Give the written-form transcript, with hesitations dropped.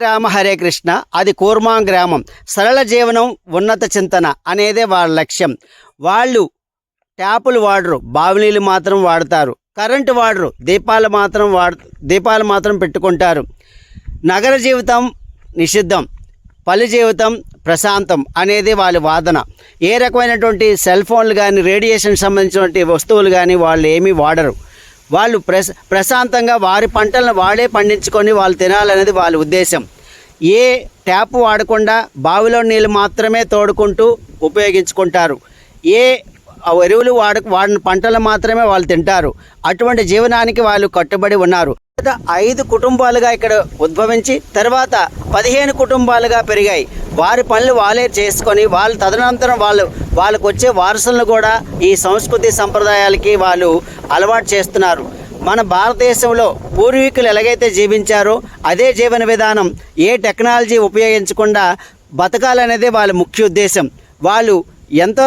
రామ హరే కృష్ణ. అది కూర్మా గ్రామం. సరళ జీవనం ఉన్నత చింతన అనేదే వాళ్ళ లక్ష్యం. వాళ్ళు ట్యాపులు వాడరు, బావి నీళ్ళు మాత్రం వాడతారు. కరెంటు వాడరు, దీపాలు మాత్రం పెట్టుకుంటారు. నగర జీవితం నిషిద్ధం, పల్లె జీవితం ప్రశాంతం అనేది వాళ్ళ వాదన. ఏ రకమైనటువంటి సెల్ ఫోన్లు కానీ రేడియేషన్ సంబంధించినటువంటి వస్తువులు కానీ వాళ్ళు ఏమీ వాడరు. వాళ్ళు ప్రశాంతంగా వారి పంటలను వాడే పండించుకొని వాళ్ళు తినాలనేది వాళ్ళ ఉద్దేశం. ఏ ట్యాప్ వాడకుండా బావిలో నీళ్ళు మాత్రమే తోడుకుంటూ ఉపయోగించుకుంటారు. ఏ ఎరువులు వాడిన పంటలు మాత్రమే వాళ్ళు తింటారు. అటువంటి జీవనానికి వాళ్ళు కట్టుబడి ఉన్నారు. 5 కుటుంబాలుగా ఇక్కడ ఉద్భవించి తర్వాత 15 కుటుంబాలుగా పెరిగాయి. వారి పనులు వాళ్ళే చేసుకొని వాళ్ళు తదనంతరం వాళ్ళకు వచ్చే వారసులను కూడా ఈ సంస్కృతి సంప్రదాయాలకి వాళ్ళు అలవాటు చేస్తున్నారు. మన భారతదేశంలో పూర్వీకులు ఎలాగైతే జీవించారో అదే జీవన విధానం, ఏ టెక్నాలజీ ఉపయోగించకుండా బతకాలనేదే వాళ్ళ ముఖ్య ఉద్దేశం. వాళ్ళు ఎంతో